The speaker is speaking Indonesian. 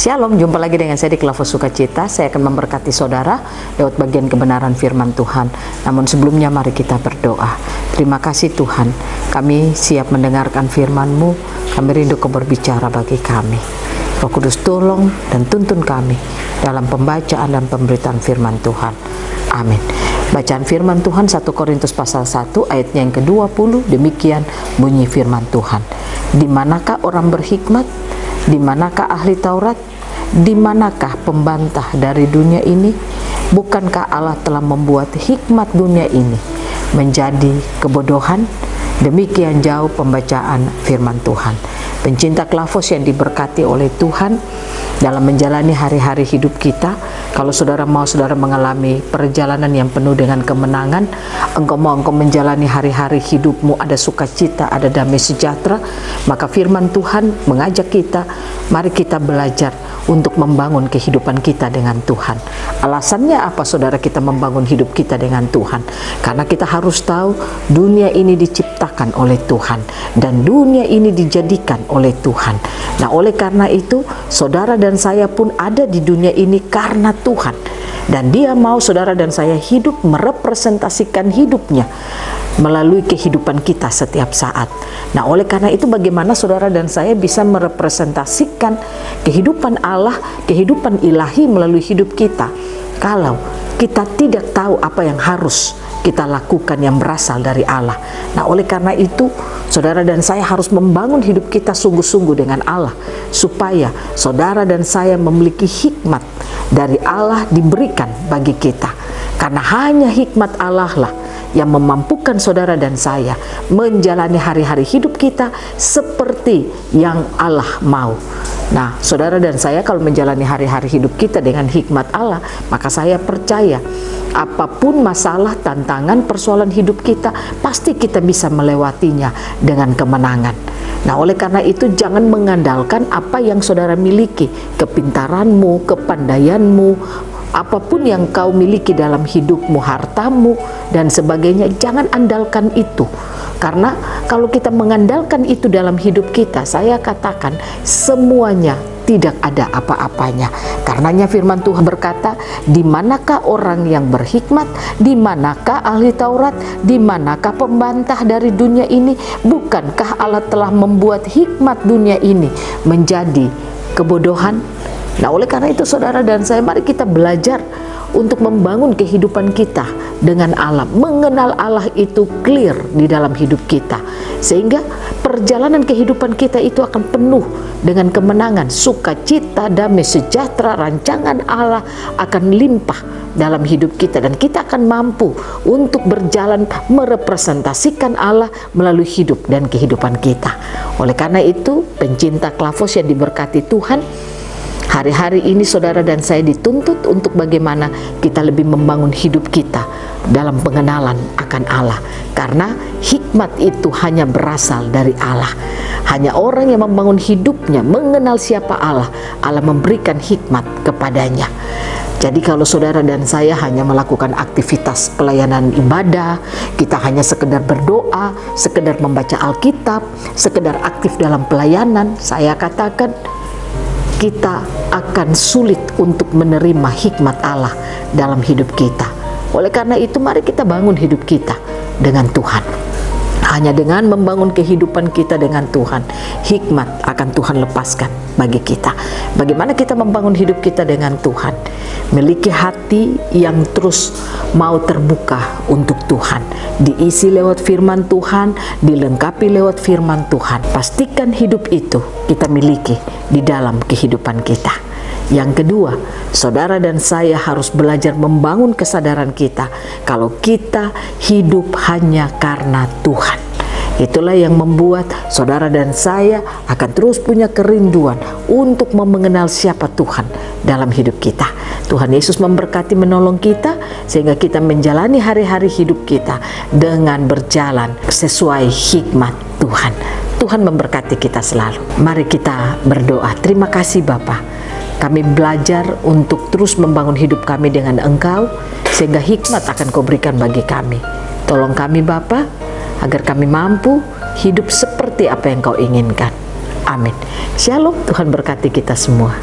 Shalom, jumpa lagi dengan saya di Klavos Sukacita. Saya akan memberkati saudara lewat bagian kebenaran firman Tuhan. Namun sebelumnya mari kita berdoa. Terima kasih Tuhan, kami siap mendengarkan firman-Mu. Kami rindu Kau berbicara bagi kami. Roh Kudus tolong dan tuntun kami dalam pembacaan dan pemberitaan firman Tuhan. Amin. Bacaan firman Tuhan 1 Korintus pasal 1 ayatnya yang ke-20, demikian bunyi firman Tuhan. Di manakah orang berhikmat? Di manakah ahli Taurat? Di manakah pembantah dari dunia ini? Bukankah Allah telah membuat hikmat dunia ini menjadi kebodohan? Demikian jauh pembacaan firman Tuhan. Pencinta Klavos yang diberkati oleh Tuhan, dalam menjalani hari-hari hidup kita, kalau saudara mau saudara mengalami perjalanan yang penuh dengan kemenangan, engkau menjalani hari-hari hidupmu ada sukacita, ada damai sejahtera, maka firman Tuhan mengajak kita, mari kita belajar untuk membangun kehidupan kita dengan Tuhan. Alasannya apa saudara kita membangun hidup kita dengan Tuhan? Karena kita harus tahu dunia ini diciptakan oleh Tuhan dan dunia ini dijadikan oleh Tuhan. Nah, oleh karena itu saudara dan saya pun ada di dunia ini karena Tuhan, dan Dia mau saudara dan saya hidup merepresentasikan hidupnya melalui kehidupan kita setiap saat. Nah, oleh karena itu bagaimana saudara dan saya bisa merepresentasikan kehidupan Allah, kehidupan ilahi melalui hidup kita kalau kita tidak tahu apa yang harus kita lakukan yang berasal dari Allah. Nah, oleh karena itu saudara dan saya harus membangun hidup kita sungguh-sungguh dengan Allah, supaya saudara dan saya memiliki hikmat dari Allah diberikan bagi kita. Karena hanya hikmat Allah lah yang memampukan saudara dan saya menjalani hari-hari hidup kita seperti yang Allah mau. Nah, saudara dan saya kalau menjalani hari-hari hidup kita dengan hikmat Allah, maka saya percaya apapun masalah, tantangan, persoalan hidup kita, pasti kita bisa melewatinya dengan kemenangan. Nah, oleh karena itu jangan mengandalkan apa yang saudara miliki, kepintaranmu, kepandaianmu, apapun yang kau miliki dalam hidupmu, hartamu dan sebagainya, jangan andalkan itu. Karena kalau kita mengandalkan itu dalam hidup kita, saya katakan semuanya tidak ada apa-apanya. Karenanya firman Tuhan berkata, di manakah orang yang berhikmat? Di manakah ahli Taurat? Di manakah pembantah dari dunia ini? Bukankah Allah telah membuat hikmat dunia ini menjadi kebodohan? Nah, oleh karena itu saudara dan saya, mari kita belajar untuk membangun kehidupan kita dengan Allah, mengenal Allah itu clear di dalam hidup kita, sehingga perjalanan kehidupan kita itu akan penuh dengan kemenangan, sukacita, damai sejahtera, rancangan Allah akan limpah dalam hidup kita, dan kita akan mampu untuk berjalan merepresentasikan Allah melalui hidup dan kehidupan kita. Oleh karena itu, pencinta Klavos yang diberkati Tuhan, hari-hari ini saudara dan saya dituntut untuk bagaimana kita lebih membangun hidup kita dalam pengenalan akan Allah. Karena hikmat itu hanya berasal dari Allah. Hanya orang yang membangun hidupnya mengenal siapa Allah, Allah memberikan hikmat kepadanya. Jadi kalau saudara dan saya hanya melakukan aktivitas pelayanan ibadah, kita hanya sekedar berdoa, sekedar membaca Alkitab, sekedar aktif dalam pelayanan, saya katakan kita akan sulit untuk menerima hikmat Allah dalam hidup kita. Oleh karena itu mari kita bangun hidup kita dengan Tuhan. Hanya dengan membangun kehidupan kita dengan Tuhan, hikmat akan Tuhan lepaskan bagi kita. Bagaimana kita membangun hidup kita dengan Tuhan? Miliki hati yang terus mau terbuka untuk Tuhan, diisi lewat firman Tuhan, dilengkapi lewat firman Tuhan. Pastikan hidup itu kita miliki di dalam kehidupan kita. Yang kedua, saudara dan saya harus belajar membangun kesadaran kita kalau kita hidup hanya karena Tuhan. Itulah yang membuat saudara dan saya akan terus punya kerinduan untuk mengenal siapa Tuhan dalam hidup kita. Tuhan Yesus memberkati, menolong kita sehingga kita menjalani hari-hari hidup kita dengan berjalan sesuai hikmat Tuhan. Tuhan memberkati kita selalu. Mari kita berdoa. Terima kasih Bapa. Kami belajar untuk terus membangun hidup kami dengan Engkau, sehingga hikmat akan Kau berikan bagi kami. Tolong kami Bapa, agar kami mampu hidup seperti apa yang Kau inginkan. Amin. Shalom, Tuhan berkati kita semua.